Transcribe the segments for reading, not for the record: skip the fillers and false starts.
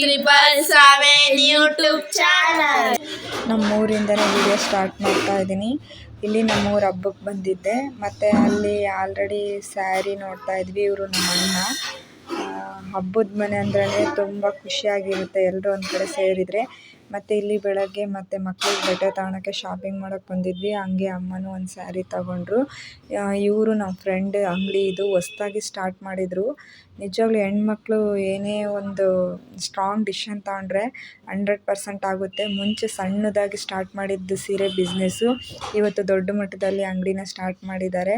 777 YouTube channel. ನಮ್ಮೂರಿಂದನೇ video start ಮಾಡ್ತಾ ಇದ್ದೀನಿ. ಇಲ್ಲಿ ನಮ್ಮೂರ ಹಬ್ಬಕ್ಕೆ ಬಂದಿದ್ದೆ, ಮತ್ತು ಅಲ್ಲಿ ಆಲ್ರೆಡಿ ಸ್ಯಾರಿ ನೋಡ್ತಾ ಇದ್ವಿ. ಇವರು ನಮ್ಮ ಅಣ್ಣ. ಹಬ್ಬದ ಮನೆ ಅಂದ್ರೆ ತುಂಬ ಖುಷಿಯಾಗಿರುತ್ತೆ ಎಲ್ಲರೂ ಒಂದು ಕಡೆ ಸೇರಿದರೆ. ಮತ್ತು ಇಲ್ಲಿ ಬೆಳಗ್ಗೆ ಮತ್ತು ಮಕ್ಕಳಿಗೆ ಬಟ್ಟೆ ತಗೊಳಕ್ಕೆ ಶಾಪಿಂಗ್ ಮಾಡೋಕ್ಕೆ ಬಂದಿದ್ವಿ. ಹಂಗೆ ಅಮ್ಮನೂ ಒಂದು ಸ್ಯಾರಿ ತಗೊಂಡ್ರು. ಇವರು ನಮ್ಮ ಫ್ರೆಂಡ್ ಅಂಗಡಿ, ಇದು ಹೊಸ್ದಾಗಿ ಸ್ಟಾರ್ಟ್ ಮಾಡಿದರು. ನಿಜವಾಗ್ಲೂ ಹೆಣ್ಮಕ್ಳು ಏನೇ ಒಂದು ಸ್ಟ್ರಾಂಗ್ ಡಿಸಿಷನ್ ತಗೊಂಡ್ರೆ 100% ಆಗುತ್ತೆ. ಮುಂಚೆ ಸಣ್ಣದಾಗಿ ಸ್ಟಾರ್ಟ್ ಮಾಡಿದ್ದು ಸೀರೆ ಬಿಸ್ನೆಸ್ಸು, ಇವತ್ತು ದೊಡ್ಡ ಮಟ್ಟದಲ್ಲಿ ಅಂಗಡಿನ ಸ್ಟಾರ್ಟ್ ಮಾಡಿದ್ದಾರೆ.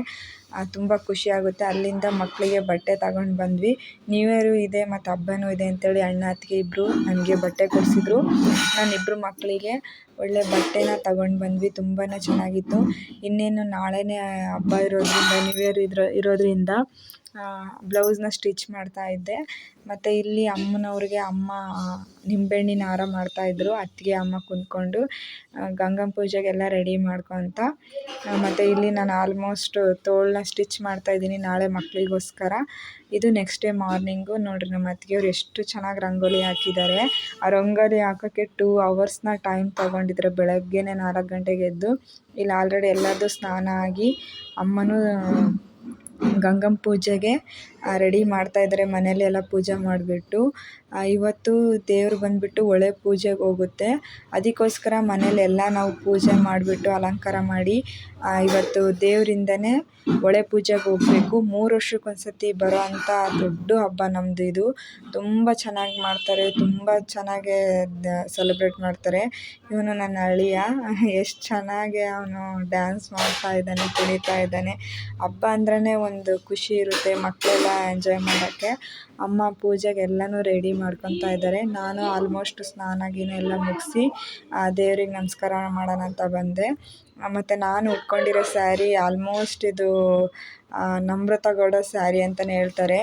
ತುಂಬ ಖುಷಿಯಾಗುತ್ತೆ. ಅಲ್ಲಿಂದ ಮಕ್ಕಳಿಗೆ ಬಟ್ಟೆ ತಗೊಂಡು ಬಂದ್ವಿ. ನ್ಯೂ ಇಯರು ಇದೆ ಮತ್ತು ಹಬ್ಬನೂ ಇದೆ ಅಂತೇಳಿ ಅಣ್ಣ ಅತ್ತಿಗೆ ಇಬ್ಬರು ನನಗೆ ಬಟ್ಟೆ ಕೊಡಿಸಿದ್ರು. ನಾನಿಬ್ಬರು ಮಕ್ಕಳಿಗೆ ಒಳ್ಳೆ ಬಟ್ಟೆನ ತಗೊಂಡು ಬಂದ್ವಿ. ತುಂಬಾ ಚೆನ್ನಾಗಿತ್ತು. ಇನ್ನೇನು ನಾಳೆನೇ ಹಬ್ಬ ಇರೋದ್ರಿಂದ, ನ್ಯೂ ಇಯರ್ ಇರೋದ್ರಿಂದ ಬ್ಲೌಸ್ನ ಸ್ಟಿಚ್ ಮಾಡ್ತಾಯಿದ್ದೆ. ಮತ್ತು ಇಲ್ಲಿ ಅಮ್ಮನವ್ರಿಗೆ ಅಮ್ಮ ನಿಂಬೆಹಣ್ಣಿನ ಹಾರ ಮಾಡ್ತಾಯಿದ್ರು. ಅತ್ತಿಗೆ ಅಮ್ಮ ಕುಂತ್ಕೊಂಡು ಗಂಗಮ್ಮ ಪೂಜೆಗೆಲ್ಲ ರೆಡಿ ಮಾಡ್ಕೊತ. ಮತ್ತು ಇಲ್ಲಿ ನಾನು ಆಲ್ಮೋಸ್ಟ್ ತೋಳನ್ನ ಸ್ಟಿಚ್ ಮಾಡ್ತಾಯಿದ್ದೀನಿ ನಾಳೆ ಮಕ್ಕಳಿಗೋಸ್ಕರ. ಇದು ನೆಕ್ಸ್ಟ್ ಡೇ ಮಾರ್ನಿಂಗು. ನೋಡಿರಿ ನಮ್ಮ ಅತ್ತಿಗೆಯವ್ರು ಎಷ್ಟು ಚೆನ್ನಾಗಿ ರಂಗೋಲಿ ಹಾಕಿದ್ದಾರೆ. ಆ ರಂಗೋಲಿ ಹಾಕೋಕ್ಕೆ 2 ಅವರ್ಸ್ನ ಟೈಮ್ ತೊಗೊಂಡಿದ್ದಾರೆ. ಬೆಳಗ್ಗೆನೇ 4 ಗಂಟೆಗೆ ಎದ್ದು ಇಲ್ಲಿ ಆಲ್ರೆಡಿ ಎಲ್ಲರದ್ದು ಸ್ನಾನ ಆಗಿ ಅಮ್ಮನೂ ಗಂಗಮ್ಮ ಪೂಜೆಗೆ ರೆಡಿ ಮಾಡ್ತಾಯಿದ್ದಾರೆ. ಮನೇಲಿ ಎಲ್ಲ ಪೂಜೆ ಮಾಡಿಬಿಟ್ಟು, ಇವತ್ತು ದೇವ್ರು ಬಂದುಬಿಟ್ಟು ಒಳ್ಳೆ ಪೂಜೆಗೆ ಹೋಗುತ್ತೆ. ಅದಕ್ಕೋಸ್ಕರ ಮನೇಲೆಲ್ಲ ನಾವು ಪೂಜೆ ಮಾಡಿಬಿಟ್ಟು ಅಲಂಕಾರ ಮಾಡಿ ಇವತ್ತು ದೇವರಿಂದನೇ ಒಳ್ಳೆ ಪೂಜೆಗೆ ಹೋಗಬೇಕು. 3 ವರ್ಷಕ್ಕೊಂದ್ಸತಿ ಬರೋ ಅಂಥ ದೊಡ್ಡ ಹಬ್ಬ ನಮ್ಮದು ಇದು. ತುಂಬ ಚೆನ್ನಾಗಿ ಮಾಡ್ತಾರೆ, ತುಂಬ ಚೆನ್ನಾಗೇ ಸೆಲೆಬ್ರೇಟ್ ಮಾಡ್ತಾರೆ. ಇವನು ನನ್ನ ಅಳಿಯ, ಎಷ್ಟು ಚೆನ್ನಾಗಿ ಅವನು ಡ್ಯಾನ್ಸ್ ಮಾಡ್ತಾ ಇದ್ದಾನೆ, ಕುಣಿತಾ ಇದ್ದಾನೆ. ಹಬ್ಬ ಅಂದ್ರೇ ಒಂದು ಖುಷಿ ಇರುತ್ತೆ, ಮಕ್ಕಳೆಲ್ಲ ಎಂಜಾಯ್ ಮಾಡೋಕ್ಕೆ. ಅಮ್ಮ ಪೂಜೆಗೆ ಎಲ್ಲನೂ ರೆಡಿ ಮಾಡ್ಕೊತಾ ಇದ್ದಾರೆ. ನಾನು ಆಲ್ಮೋಸ್ಟ್ ಸ್ನಾನ ಗೀನ ಎಲ್ಲ ಮುಗಿಸಿ ದೇವ್ರಿಗೆ ನಮಸ್ಕಾರ ಮಾಡೋಣ ಅಂತ ಬಂದೆ. ಮತ್ತು ನಾನು ಉಟ್ಕೊಂಡಿರೋ ಸ್ಯಾರಿ ಆಲ್ಮೋಸ್ಟ್ ಇದು ನಮ್ರತಾ ಗೌಡ ಸ್ಯಾರಿ ಅಂತಲೇ ಹೇಳ್ತಾರೆ.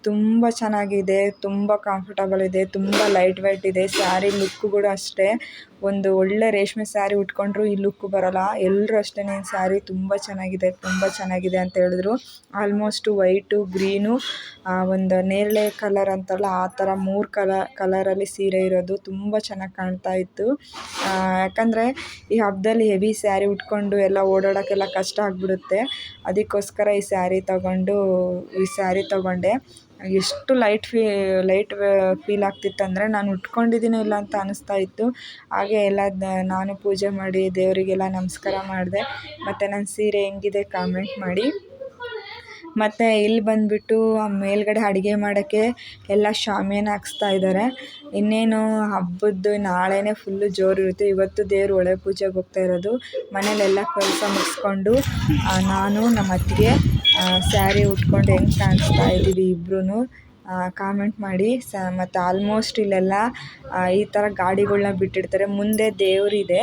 ತುಂಬ ಚೆನ್ನಾಗಿದೆ, ತುಂಬ ಕಂಫರ್ಟಬಲ್ ಇದೆ, ತುಂಬ ಲೈಟ್ ವೆಯ್ಟ್ ಇದೆ. ಸ್ಯಾರಿ ಲುಕ್ಕು ಕೂಡ ಅಷ್ಟೇ, ಒಂದು ಒಳ್ಳೆ ರೇಷ್ಮೆ ಸ್ಯಾರಿ ಉಟ್ಕೊಂಡ್ರು ಈ ಲುಕ್ ಬರೋಲ್ಲ. ಎಲ್ಲರೂ ಅಷ್ಟೇ, ನೀನು ಸ್ಯಾರಿ ತುಂಬ ಚೆನ್ನಾಗಿದೆ, ತುಂಬ ಚೆನ್ನಾಗಿದೆ ಅಂತ ಹೇಳಿದ್ರು. ಆಲ್ಮೋಸ್ಟು ವೈಟು, ಗ್ರೀನು, ಒಂದು ನೇರಳೆ ಕಲರ್ ಅಂತಾರಲ್ಲ ಆ ಥರ 3 ಕಲರಲ್ಲಿ ಸೀರೆ ಇರೋದು. ತುಂಬ ಚೆನ್ನಾಗಿ ಕಾಣ್ತಾ ಇತ್ತು. ಯಾಕಂದರೆ ಈ ಹಬ್ಬದಲ್ಲಿ ಹೆವಿ ಸ್ಯಾರಿ ಉಟ್ಕೊಂಡು ಎಲ್ಲ ಓಡಾಡೋಕ್ಕೆಲ್ಲ ಕಷ್ಟ ಆಗಿಬಿಡುತ್ತೆ. ಅದಕ್ಕೋಸ್ಕರ ಈ ಸ್ಯಾರಿ ತೊಗೊಂಡೆ. ಎಷ್ಟು ಲೈಟ್ ಫೀಲ್ ಆಗ್ತಿತ್ತಂದರೆ ನಾನು ಉಟ್ಕೊಂಡಿದ್ದೀನೋ ಇಲ್ಲ ಅಂತ ಅನ್ನಿಸ್ತಾ ಇತ್ತು. ಹಾಗೆ ಎಲ್ಲ ನಾನು ಪೂಜೆ ಮಾಡಿ ದೇವರಿಗೆಲ್ಲ ನಮಸ್ಕಾರ ಮಾಡಿದೆ. ಮತ್ತು ನನ್ನ ಸೀರೆ ಹೆಂಗಿದೆ ಕಾಮೆಂಟ್ ಮಾಡಿ. ಮತ್ತು ಇಲ್ಲಿ ಬಂದುಬಿಟ್ಟು ಮೇಲ್ಗಡೆ ಅಡುಗೆ ಮಾಡೋಕ್ಕೆ ಎಲ್ಲ ಶಾಮಿಯಾನ ಹಾಕ್ಸ್ತಾ ಇದ್ದಾರೆ. ಇನ್ನೇನು ಹಬ್ಬದ್ದು ನಾಳೆನೇ ಫುಲ್ಲು ಜೋರಿರುತ್ತೆ. ಇವತ್ತು ದೇವ್ರು ಒಳ್ಳೆ ಪೂಜೆಗೆ ಹೋಗ್ತಾ ಇರೋದು. ಮನೇಲೆಲ್ಲ ಕೆಲಸ ಮುಗಿಸ್ಕೊಂಡು ನಾನು ನಮ್ಮ ಅತ್ತಿಗೆ ಸ್ಯಾರಿ ಉಟ್ಕೊಂಡು ಹೆಂಗೆ ಕಾಣಿಸ್ತಾ ಇದ್ದೀವಿ ಇಬ್ಬರೂ ಕಾಮೆಂಟ್ ಮಾಡಿ. ಮತ್ತು ಆಲ್ಮೋಸ್ಟ್ ಇಲ್ಲೆಲ್ಲ ಈ ಥರ ಗಾಡಿಗಳ್ನ ಬಿಟ್ಟಿರ್ತಾರೆ. ಮುಂದೆ ದೇವರು ಇದೆ,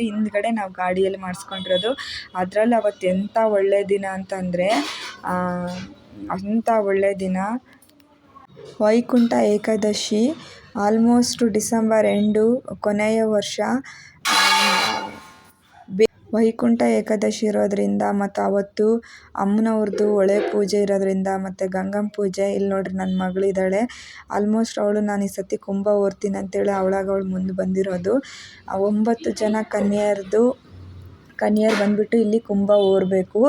ಹಿಂದ್ಗಡೆ ನಾವು ಗಾಡಿಯಲ್ಲಿ ಮಾಡಿಸ್ಕೊಂಡಿರೋದು. ಅದರಲ್ಲಿ ಅವತ್ತು ಎಂಥ ಒಳ್ಳೆಯ ದಿನ ಅಂತಂದರೆ, ಅಂಥ ಒಳ್ಳೆಯ ದಿನ Vaikuntha Ekadashi. Almost December end, ಕೊನೆಯ ವರ್ಷ ವೈಕುಂಠ ಏಕಾದಶಿ ಇರೋದ್ರಿಂದ, ಮತ್ತು ಅವತ್ತು ಅಮ್ಮನವ್ರದ್ದು ಒಳ್ಳೆ ಪೂಜೆ ಇರೋದ್ರಿಂದ, ಮತ್ತು ಗಂಗಮ್ಮ ಪೂಜೆ. ಇಲ್ಲಿ ನೋಡಿರಿ ನನ್ನ ಮಗಳಿದ್ದಾಳೆ. ಆಲ್ಮೋಸ್ಟ್ ಅವಳು ನಾನು ಈ ಸತಿ ಕುಂಭ ಓರ್ತೀನಿ ಅಂತೇಳಿ ಅವಳು ಮುಂದೆ ಬಂದಿರೋದು. 9 ಜನ ಕನ್ಯೆಯರು ಬಂದುಬಿಟ್ಟು ಇಲ್ಲಿ ಕುಂಭ ಓರಬೇಕು.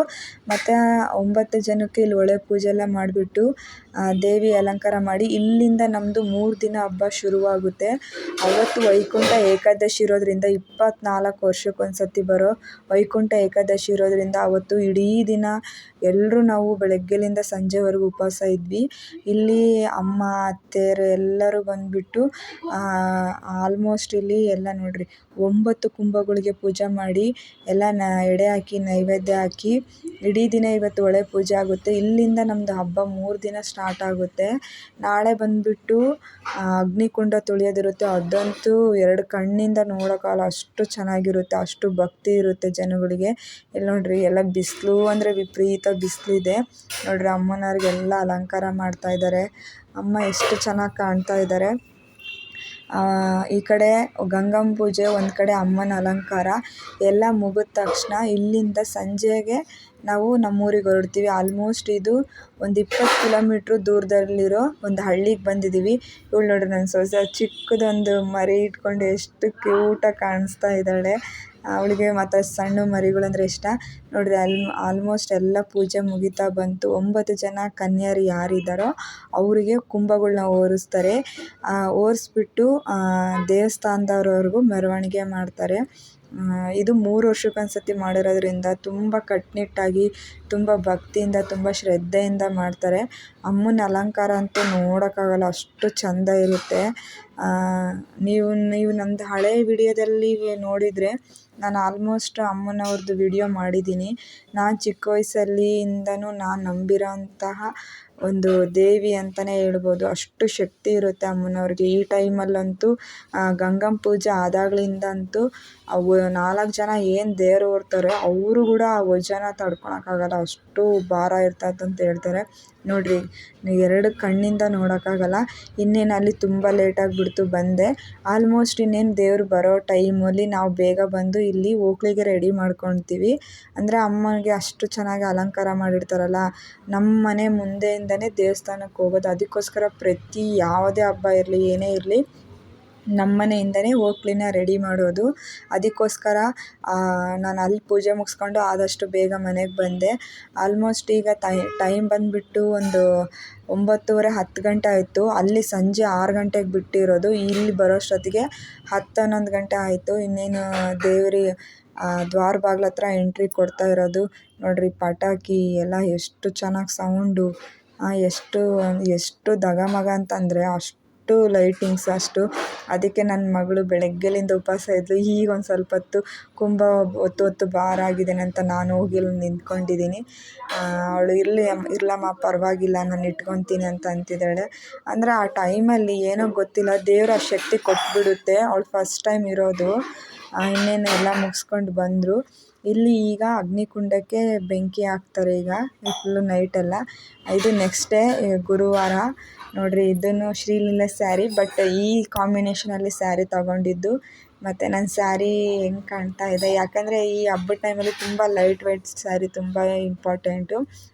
ಮತ್ತು 9 ಜನಕ್ಕೆ ಇಲ್ಲಿ ಒಳ್ಳೆ ಪೂಜೆ ಎಲ್ಲ ಮಾಡಿಬಿಟ್ಟು ದೇವಿ ಅಲಂಕಾರ ಮಾಡಿ ಇಲ್ಲಿಂದ ನಮ್ಮದು 3 ದಿನ ಹಬ್ಬ ಶುರುವಾಗುತ್ತೆ. ಅವತ್ತು ವೈಕುಂಠ ಏಕಾದಶಿ ಇರೋದ್ರಿಂದ 24 ವರ್ಷಕ್ಕೊಂದ್ಸತಿ ಬರೋ ವೈಕುಂಠ ಏಕಾದಶಿ ಇರೋದ್ರಿಂದ ಅವತ್ತು ಇಡೀ ದಿನ ಎಲ್ಲರೂ ನಾವು ಬೆಳಗ್ಗೆಯಿಂದ ಸಂಜೆವರೆಗೂ ಉಪವಾಸ ಇದ್ವಿ. ಇಲ್ಲಿ ಅಮ್ಮ ಅತ್ತೆಯರು ಎಲ್ಲರೂ ಬಂದುಬಿಟ್ಟು ಆಲ್ಮೋಸ್ಟ್ ಇಲ್ಲಿ ಎಲ್ಲ ನೋಡಿರಿ 9 ಕುಂಭಗಳಿಗೆ ಪೂಜೆ ಮಾಡಿ ಎಲ್ಲ ಎಡೆ ಹಾಕಿ ನೈವೇದ್ಯ ಹಾಕಿ ಇಡೀ ದಿನ ಇವತ್ತು ಒಳ್ಳೆ ಪೂಜೆ ಆಗುತ್ತೆ. ಇಲ್ಲಿಂದ ನಮ್ಮದು ಹಬ್ಬ 3 ದಿನ ಸ್ಟಾರ್ಟ್ ಆಗುತ್ತೆ. ನಾಳೆ ಬಂದುಬಿಟ್ಟು ಅಗ್ನಿಕುಂಡ ತುಳಿಯೋದಿರುತ್ತೆ. ಅದಂತೂ 2 ಕಣ್ಣಿಂದ ನೋಡೋಕ್ಕಾಗಲ್ಲ, ಅಷ್ಟು ಚೆನ್ನಾಗಿರುತ್ತೆ, ಅಷ್ಟು ಭಕ್ತಿ ಇರುತ್ತೆ ಜನಗಳಿಗೆ. ಇಲ್ಲಿ ನೋಡಿರಿ ಎಲ್ಲ ಬಿಸಿಲು ಅಂದರೆ ವಿಪರೀತ ಬಿಸಿಲಿದೆ. ನೋಡಿರಿ ಅಮ್ಮನವ್ರಿಗೆಲ್ಲ ಅಲಂಕಾರ ಮಾಡ್ತಾಯಿದ್ದಾರೆ. ಅಮ್ಮ ಎಷ್ಟು ಚೆನ್ನಾಗಿ ಕಾಣ್ತಾ ಇದ್ದಾರೆ. ಈ ಕಡೆ ಗಂಗಮ್ಮ ಪೂಜೆ, ಒಂದು ಕಡೆ ಅಮ್ಮನ ಅಲಂಕಾರ ಎಲ್ಲ ಮುಗಿದ ತಕ್ಷಣ ಇಲ್ಲಿಂದ ಸಂಜೆಗೆ ನಾವು ನಮ್ಮೂರಿಗೆ ಹೊರಡ್ತೀವಿ. ಆಲ್ಮೋಸ್ಟ್ ಇದು ಒಂದು 20 ಕಿಲೋಮೀಟ್ರ್ ದೂರದಲ್ಲಿರೋ ಒಂದು ಹಳ್ಳಿಗೆ ಬಂದಿದ್ದೀವಿ. ಇವಳು ನೋಡ್ರಿ ನನ್ನ ಸೊಸೆ ಚಿಕ್ಕದೊಂದು ಮರಿ ಇಟ್ಕೊಂಡು ಎಷ್ಟು ಕ್ಯೂಟಾಗಿ ಕಾಣಿಸ್ತಾ ಇದ್ದಾಳೆ. ಅವಳಿಗೆ ಮತ್ತು ಸಣ್ಣ ಮರಿಗಳಂದರೆ ಇಷ್ಟ. ನೋಡಿರಿ ಆಲ್ಮೋಸ್ಟ್ ಎಲ್ಲ ಪೂಜೆ ಮುಗಿತಾ ಬಂತು. 9 ಜನ ಕನ್ಯರು ಯಾರಿದ್ದಾರೋ ಅವರಿಗೆ ಕುಂಭಗಳನ್ನ ಓರಿಸ್ತಾರೆ. ಓರಿಸ್ಬಿಟ್ಟು ದೇವಸ್ಥಾನದವರೆಗೂ ಮೆರವಣಿಗೆ ಮಾಡ್ತಾರೆ. ಇದು 3 ವರ್ಷಕ್ಕೊಂದ್ಸತಿ ಮಾಡಿರೋದ್ರಿಂದ ತುಂಬ ಕಟ್ಟುನಿಟ್ಟಾಗಿ, ತುಂಬ ಭಕ್ತಿಯಿಂದ, ತುಂಬ ಶ್ರದ್ಧೆಯಿಂದ ಮಾಡ್ತಾರೆ. ಅಮ್ಮನ ಅಲಂಕಾರ ಅಂತೂ ನೋಡೋಕ್ಕಾಗಲ್ಲ, ಅಷ್ಟು ಚೆಂದ ಇರುತ್ತೆ. ನೀವು ನಮ್ಮದು ಹಳೆ ವಿಡಿಯೋದಲ್ಲಿ ನೋಡಿದರೆ ನಾನು ಆಲ್ಮೋಸ್ಟ್ ಅಮ್ಮನವ್ರದ್ದು ವಿಡಿಯೋ ಮಾಡಿದ್ದೀನಿ. ನಾನು ಚಿಕ್ಕ ವಯಸ್ಸಲ್ಲಿಂದನೂ ನಾನು ನಂಬಿರೋ ಅಂತಹ ಒಂದು ದೇವಿ ಅಂತಲೇ ಹೇಳ್ಬೋದು. ಅಷ್ಟು ಶಕ್ತಿ ಇರುತ್ತೆ ಅಮ್ಮನವ್ರಿಗೆ. ಈ ಟೈಮಲ್ಲಂತೂ ಗಂಗಮ್ಮ ಪೂಜೆ ಆದಾಗಲಿಂದ ಅಂತೂ 4 ಜನ ಏನು ದೇವ್ರು ಹೊರ್ತಾರೆ ಅವರು ಕೂಡ ಆ ವಜನ ತಡ್ಕೊಳಕ್ಕಾಗಲ್ಲ, ಅಷ್ಟು ಭಾರ ಇರ್ತೈತೆ ಅಂತ ಹೇಳ್ತಾರೆ. ನೋಡಿರಿ, 2 ಕಣ್ಣಿಂದ ನೋಡೋಕ್ಕಾಗಲ್ಲ. ಇನ್ನೇನು ಅಲ್ಲಿ ತುಂಬ ಲೇಟಾಗಿಬಿಡ್ತು, ಬಂದೆ. ಆಲ್ಮೋಸ್ಟ್ ಇನ್ನೇನು ದೇವ್ರು ಬರೋ ಟೈಮಲ್ಲಿ ನಾವು ಬೇಗ ಬಂದು ಇಲ್ಲಿ ಓಕ್ಳಿಗೆ ರೆಡಿ ಮಾಡ್ಕೊಳ್ತೀವಿ. ಅಂದರೆ ಅಮ್ಮನಿಗೆ ಅಷ್ಟು ಚೆನ್ನಾಗಿ ಅಲಂಕಾರ ಮಾಡಿರ್ತಾರಲ್ಲ, ನಮ್ಮ ಮನೆ ಮುಂದೆಯಿಂದನೇ ದೇವಸ್ಥಾನಕ್ಕೆ ಹೋಗೋದು. ಅದಕ್ಕೋಸ್ಕರ ಪ್ರತಿ ಯಾವುದೇ ಹಬ್ಬ ಇರಲಿ, ಏನೇ ಇರಲಿ, ನಮ್ಮ ಮನೆಯಿಂದನೇ ಓಕ್ಳಿನ ರೆಡಿ ಮಾಡೋದು. ಅದಕ್ಕೋಸ್ಕರ ನಾನು ಅಲ್ಲಿ ಪೂಜೆ ಮುಗಿಸ್ಕೊಂಡು ಆದಷ್ಟು ಬೇಗ ಮನೆಗೆ ಬಂದೆ. ಆಲ್ಮೋಸ್ಟ್ ಈಗ ಟೈಮ್ ಬಂದುಬಿಟ್ಟು ಒಂದು 9:30 10 ಗಂಟೆ ಆಯಿತು. ಅಲ್ಲಿ ಸಂಜೆ 6 ಗಂಟೆಗೆ ಬಿಟ್ಟಿರೋದು. ಇಲ್ಲಿ ಬರೋಷ್ಟೊತ್ತಿಗೆ 10-11 ಗಂಟೆ ಆಯಿತು. ಇನ್ನೇನು ದೇವ್ರಿಗೆ ದ್ವಾರ ಬಾಗ್ಲ ಹತ್ರ ಎಂಟ್ರಿ ಕೊಡ್ತಾ ಇರೋದು. ನೋಡಿರಿ, ಪಟಾಕಿ ಎಲ್ಲ ಎಷ್ಟು ಚೆನ್ನಾಗಿ ಸೌಂಡು, ಎಷ್ಟು ಧಗಮಗ ಅಂತಂದರೆ ಅಷ್ಟು ಲೈಟಿಂಗ್ಸ್ ಅಷ್ಟು. ಅದಕ್ಕೆ ನನ್ನ ಮಗಳು ಬೆಳಗ್ಗೆಲಿಂದ ಉಪವಾಸ ಇದ್ಲು. ಈಗ ಒಂದು ಸ್ವಲ್ಪ ಹೊತ್ತು ಕುಂಭ ಹೊತ್ತು ಭಾರ ಆಗಿದ್ದೇನೆ ಅಂತ ನಾನು ಹೋಗಿ ಇಲ್ಲಿ ನಿಂತ್ಕೊಂಡಿದ್ದೀನಿ. ಅವಳು ಇರಲಮ್ಮ ಪರವಾಗಿಲ್ಲ, ನಾನು ಇಟ್ಕೊತೀನಿ ಅಂತ ಅಂತಿದ್ದಾಳೆ. ಅಂದರೆ ಆ ಟೈಮಲ್ಲಿ ಏನೋ ಗೊತ್ತಿಲ್ಲ, ದೇವ್ರು ಆ ಶಕ್ತಿ ಕೊಟ್ಬಿಡುತ್ತೆ. ಅವಳು ಫಸ್ಟ್ ಟೈಮ್ ಇರೋದು. ಇನ್ನೇನು ಎಲ್ಲ ಮುಗಿಸ್ಕೊಂಡು ಬಂದರು. ಇಲ್ಲಿ ಈಗ ಅಗ್ನಿಕುಂಡಕ್ಕೆ ಬೆಂಕಿ ಹಾಕ್ತಾರೆ. ಈಗ ಫುಲ್ಲು ನೈಟೆಲ್ಲ. ಇದು ನೆಕ್ಸ್ಟ್ ಡೇ ಗುರುವಾರ. ನೋಡಿರಿ, ಇದನ್ನು ಶ್ರೀಲೀಲಾ ಸ್ಯಾರಿ, ಬಟ್ ಈ ಕಾಂಬಿನೇಷನಲ್ಲಿ ಸ್ಯಾರಿ ತೊಗೊಂಡಿದ್ದು. ಮತ್ತು ನನ್ನ ಸ್ಯಾರಿ ಹೆಂಗೆ ಕಾಣ್ತಾ ಇದೆ, ಯಾಕಂದರೆ ಈ ಹಬ್ಬದ ಟೈಮಲ್ಲಿ ತುಂಬ ಲೈಟ್ ವೆಯ್ಟ್ ಸ್ಯಾರಿ ತುಂಬ ಇಂಪಾರ್ಟೆಂಟು.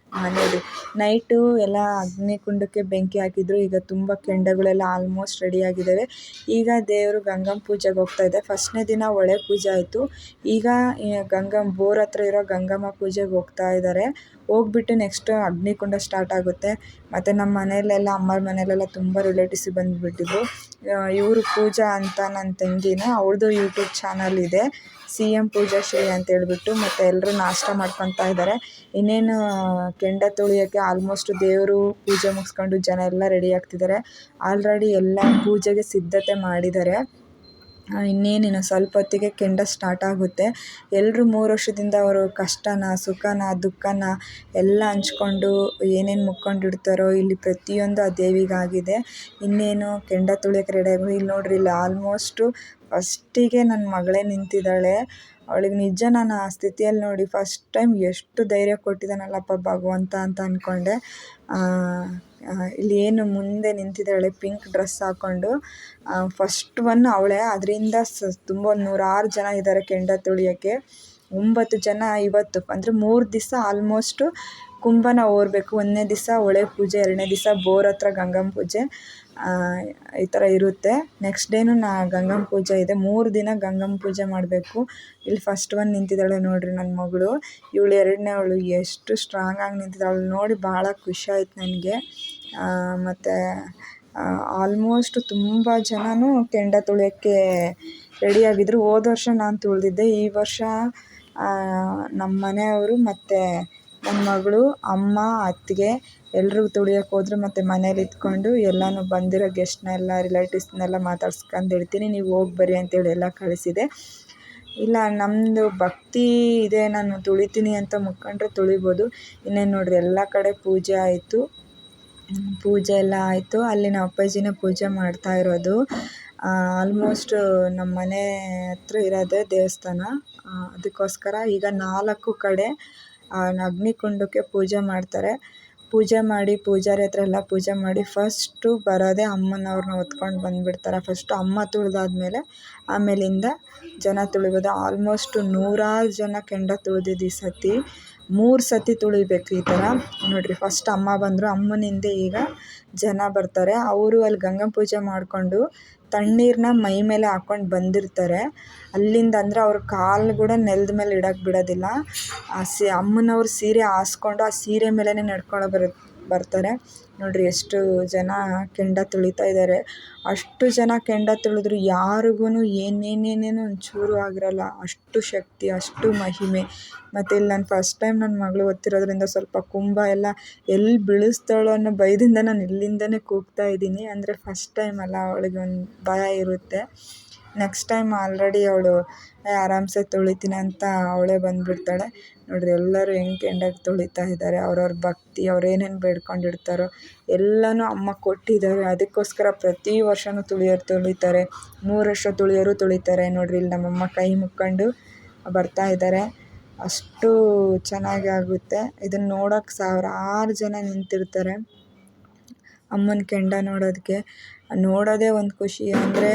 ನೋಡಿ, ನೈಟು ಎಲ್ಲ ಅಗ್ನಿಕುಂಡಕ್ಕೆ ಬೆಂಕಿ ಹಾಕಿದ್ರು. ಈಗ ತುಂಬ ಕೆಂಡಗಳೆಲ್ಲ ಆಲ್ಮೋಸ್ಟ್ ರೆಡಿಯಾಗಿದ್ದಾವೆ. ಈಗ ದೇವರು ಗಂಗಮ್ಮ ಪೂಜೆಗೆ ಹೋಗ್ತಾಯಿದೆ. ಫಸ್ಟ್ನೇ ದಿನ ಒಳೆ ಪೂಜೆ ಆಯಿತು. ಈಗ ಬೋರ್ ಹತ್ರ ಇರೋ ಗಂಗಮ್ಮ ಪೂಜೆಗೆ ಹೋಗ್ತಾ ಇದ್ದಾರೆ. ಹೋಗ್ಬಿಟ್ಟು ನೆಕ್ಸ್ಟ್ ಅಗ್ನಿಕುಂಡ ಸ್ಟಾರ್ಟ್ ಆಗುತ್ತೆ. ಮತ್ತು ನಮ್ಮ ಮನೆಯಲ್ಲೆಲ್ಲ, ಅಮ್ಮರ ಮನೆಯಲ್ಲೆಲ್ಲ ತುಂಬ ರಿಲೇಟಿವ್ಸ್ ಬಂದುಬಿಟ್ಟಿದ್ರು. ಇವರು ಪೂಜಾ ಅಂತ ನನ್ನ ತಂಗಿನ, ಅವ್ಳದ್ದು ಯೂಟ್ಯೂಬ್ ಚಾನಲ್ ಇದೆ, CM ಪೂಜಾಶ್ರೀ ಅಂತ ಹೇಳ್ಬಿಟ್ಟು. ಮತ್ತು ಎಲ್ಲರೂ ನಾಷ್ಟ ಮಾಡ್ಕೊತಾ ಇದ್ದಾರೆ. ಇನ್ನೇನು ಕೆಂಡ ತುಳಿಯೋಕ್ಕೆ ಆಲ್ಮೋಸ್ಟ್ ದೇವರು ಪೂಜೆ ಮುಗಿಸ್ಕೊಂಡು ಜನ ಎಲ್ಲ ರೆಡಿ ಆಗ್ತಿದ್ದಾರೆ. ಆಲ್ರೆಡಿ ಎಲ್ಲ ಪೂಜೆಗೆ ಸಿದ್ಧತೆ ಮಾಡಿದ್ದಾರೆ. ಇನ್ನೇನಿನ್ನು ಸ್ವಲ್ಪ ಹೊತ್ತಿಗೆ ಕೆಂಡ ಸ್ಟಾರ್ಟ್ ಆಗುತ್ತೆ. ಎಲ್ಲರೂ 3 ವರ್ಷದಿಂದ ಅವರು ಕಷ್ಟನ, ಸುಖನ, ದುಃಖನ ಎಲ್ಲ ಹಂಚ್ಕೊಂಡು ಏನೇನು ಮುಕ್ಕೊಂಡಿರ್ತಾರೋ ಇಲ್ಲಿ ಪ್ರತಿಯೊಂದು ಆ ದೇವಿಗಾಗಿದೆ. ಇನ್ನೇನು ಕೆಂಡ ತುಳಿಯೋಕ್ಕೆ ರೆಡಿ ಆಗಿ, ಇಲ್ಲಿ ನೋಡಿರಿ, ಇಲ್ಲಿ ಆಲ್ಮೋಸ್ಟು ಫಸ್ಟಿಗೆ ನನ್ನ ಮಗಳೇ ನಿಂತಿದ್ದಾಳೆ. ಅವಳಿಗೆ ನಿಜ ನಾನು ಆ ಸ್ಥಿತಿಯಲ್ಲಿ ನೋಡಿ ಫಸ್ಟ್ ಟೈಮ್ ಎಷ್ಟು ಧೈರ್ಯ ಕೊಟ್ಟಿದ್ದಾನಲ್ಲಪ್ಪ ಭಗವಂತ ಅಂತ ಅಂದ್ಕೊಂಡೆ. ಇಲ್ಲಿ ಏನು ಮುಂದೆ ನಿಂತಿದ್ದಾಳೆ ಪಿಂಕ್ ಡ್ರೆಸ್ ಹಾಕ್ಕೊಂಡು, ಫಸ್ಟ್ ಒನ್ ಅವಳೇ. ಅದರಿಂದ ತುಂಬ 106 ಜನ ಇದ್ದಾರೆ ಕೆಂಡ ತುಳಿಯೋಕ್ಕೆ. 9 ಜನ ಇವತ್ತು, ಅಂದರೆ 3 ದಿವಸ ಆಲ್ಮೋಸ್ಟು ಕುಂಭನ ಓರಬೇಕು. 1ನೇ ದಿವಸ ಒಳೆ ಪೂಜೆ, 2ನೇ ದಿವಸ ಬೋರ್ ಹತ್ರ ಗಂಗಮ್ಮ ಪೂಜೆ, ಈ ಥರ ಇರುತ್ತೆ. ನೆಕ್ಸ್ಟ್ ಡೇನೂ ಗಂಗಮ್ಮ ಪೂಜೆ ಇದೆ. 3 ದಿನ ಗಂಗಮ್ಮ ಪೂಜೆ ಮಾಡಬೇಕು. ಇಲ್ಲಿ ಫಸ್ಟ್ ಒನ್ ನಿಂತಿದ್ದಾಳೆ ನೋಡಿರಿ ನನ್ನ ಮಗಳು. ಇವಳು 2ನೇವಳು ಎಷ್ಟು ಸ್ಟ್ರಾಂಗಾಗಿ ನಿಂತಿದ್ದಾಳೆ ನೋಡಿ ಭಾಳ ಖುಷಿ ಆಯ್ತು ನನಗೆ. ಮತ್ತು ಆಲ್ಮೋಸ್ಟ್ ತುಂಬ ಜನನೂ ಕೆಂಡ ತುಳಿಯೋಕ್ಕೆ ರೆಡಿಯಾಗಿದ್ದರು. ಹೋದ ವರ್ಷ ನಾನು ತುಳಿದಿದ್ದೆ. ಈ ವರ್ಷ ನಮ್ಮ ಮನೆಯವರು ಮತ್ತು ನನ್ನ ಮಗಳು, ಅಮ್ಮ, ಅತ್ತಿಗೆ ಎಲ್ಲರೂ ತುಳಿಯೋಕ್ಕೆ ಹೋದ್ರು. ಮತ್ತು ಮನೇಲಿ ಇದ್ಕೊಂಡು ಎಲ್ಲನೂ ಬಂದಿರೋ ಗೆಸ್ಟ್ನೆಲ್ಲ, ರಿಲೇಟಿವ್ಸ್ನೆಲ್ಲ ಮಾತಾಡ್ಸ್ಕೊಂಡು ಇರ್ತೀನಿ, ನೀವು ಹೋಗಿ ಬರ್ರಿ ಅಂತೇಳಿ ಎಲ್ಲ ಕಳಿಸಿದೆ. ಇಲ್ಲ, ನಮ್ಮದು ಭಕ್ತಿ ಇದೆ, ನಾನು ತುಳಿತೀನಿ ಅಂತ ಮುಖಂಡ್ರೆ ತುಳಿಬೋದು. ಇನ್ನೇನು ನೋಡಿರಿ, ಎಲ್ಲ ಕಡೆ ಪೂಜೆ ಆಯಿತು. ಪೂಜೆ ಎಲ್ಲ ಆಯಿತು. ಅಲ್ಲಿ ನಮ್ಮ ಅಪ್ಪಾಜಿನೇ ಪೂಜೆ ಮಾಡ್ತಾ ಇರೋದು. ಆಲ್ಮೋಸ್ಟ್ ನಮ್ಮ ಮನೆ ಹತ್ರ ಇರೋದೇ ದೇವಸ್ಥಾನ. ಅದಕ್ಕೋಸ್ಕರ ಈಗ 4 ಕಡೆ ಅಗ್ನಿಕುಂಡಕ್ಕೆ ಪೂಜೆ ಮಾಡ್ತಾರೆ. ಪೂಜೆ ಮಾಡಿ ಪೂಜಾರಿ ಹತ್ರ ಎಲ್ಲ ಪೂಜೆ ಮಾಡಿ ಫಸ್ಟು ಬರೋದೇ ಅಮ್ಮನವ್ರನ್ನ ಹೊತ್ಕೊಂಡು ಬಂದುಬಿಡ್ತಾರೆ. ಫಸ್ಟು ಅಮ್ಮ ತುಳಿದಾದ್ಮೇಲೆ ಆಮೇಲಿಂದ ಜನ ತುಳಿಬೋದು. ಆಲ್ಮೋಸ್ಟು 100 ಜನ ಕೆಂಡ ತುಳಿದಿದ್ದು ಈ ಸತಿ 3 ಸತಿ ತುಳಿಬೇಕು ಈ ಥರ. ನೋಡಿರಿ, ಫಸ್ಟ್ ಅಮ್ಮ ಬಂದರು, ಅಮ್ಮನ ಹಿಂದೆ ಈಗ ಜನ ಬರ್ತಾರೆ. ಅವರು ಅಲ್ಲಿ ಗಂಗಾ ಪೂಜೆ ಮಾಡಿಕೊಂಡು ತಣ್ಣೀರನ್ನ ಮೈ ಮೇಲೆ ಹಾಕ್ಕೊಂಡು ಬಂದಿರ್ತಾರೆ. ಅಲ್ಲಿಂದ ಅಂದರೆ ಅವ್ರ ಕಾಲು ಕೂಡ ನೆಲದ ಮೇಲೆ ಇಡೋಕ್ಕೆ ಬಿಡೋದಿಲ್ಲ. ಅಮ್ಮನವ್ರು ಸೀರೆ ಹಾಸ್ಕೊಂಡು ಆ ಸೀರೆ ಮೇಲೇ ನಡ್ಕೊಂಡು ಬರ್ತಾರೆ. ನೋಡಿರಿ ಎಷ್ಟು ಜನ ಕೆಂಡ ತುಳಿತಾ ಇದ್ದಾರೆ. ಅಷ್ಟು ಜನ ಕೆಂಡ ತುಳಿದ್ರು ಯಾರಿಗೂ ಏನೇನೇನೇನು ಒಂಚೂರು ಆಗಿರಲ್ಲ. ಅಷ್ಟು ಶಕ್ತಿ, ಅಷ್ಟು ಮಹಿಮೆ. ಮತ್ತು ಇಲ್ಲಿ ನಾನು ಫಸ್ಟ್ ಟೈಮ್ ನನ್ನ ಮಗಳು ಓದ್ತಿರೋದ್ರಿಂದ ಸ್ವಲ್ಪ ಕುಂಭ ಎಲ್ಲ ಎಲ್ಲಿ ಬೀಳಿಸ್ತಾಳೋ ಅನ್ನೋ ಭಯದಿಂದ ನಾನು ಇಲ್ಲಿಂದನೇ ಕೂಗ್ತಾ ಇದ್ದೀನಿ. ಅಂದರೆ ಫಸ್ಟ್ ಟೈಮ್ ಅಲ್ಲ, ಅವಳಿಗೆ ಒಂದು ಭಯ ಇರುತ್ತೆ. ನೆಕ್ಸ್ಟ್ ಟೈಮ್ ಆಲ್ರೆಡಿ ಅವಳು ಆರಾಮ್ಸೆ ತುಳಿತೀನಿ ಅಂತ ಅವಳೇ ಬಂದುಬಿಡ್ತಾಳೆ. ನೋಡಿರಿ ಎಲ್ಲರೂ ಹೆಂಗೆ ಕೆಂಡಕ್ಕೆ ತುಳಿತಾ ಇದ್ದಾರೆ. ಅವ್ರವ್ರ ಭಕ್ತಿ, ಅವ್ರು ಏನೇನು ಬೇಡ್ಕೊಂಡಿರ್ತಾರೋ ಎಲ್ಲನೂ ಅಮ್ಮ ಕೊಟ್ಟಿದ್ದಾರೆ. ಅದಕ್ಕೋಸ್ಕರ ಪ್ರತಿ ವರ್ಷವೂ ತುಳಿತಾರೆ. 3 ವರ್ಷ ತುಳಿಯೋರು ತುಳಿತಾರೆ. ನೋಡಿರಿ ಇಲ್ಲಿ ನಮ್ಮಮ್ಮ ಕೈ ಮುಕ್ಕೊಂಡು ಬರ್ತಾ ಇದ್ದಾರೆ. ಅಷ್ಟು ಚೆನ್ನಾಗಿ ಆಗುತ್ತೆ. ಇದನ್ನು ನೋಡೋಕ್ಕೆ ಸಾವಿರಾರು ಜನ ನಿಂತಿರ್ತಾರೆ ಅಮ್ಮನ ಕೆಂಡ ನೋಡೋದಕ್ಕೆ. ನೋಡೋದೇ ಒಂದು ಖುಷಿ. ಅಂದರೆ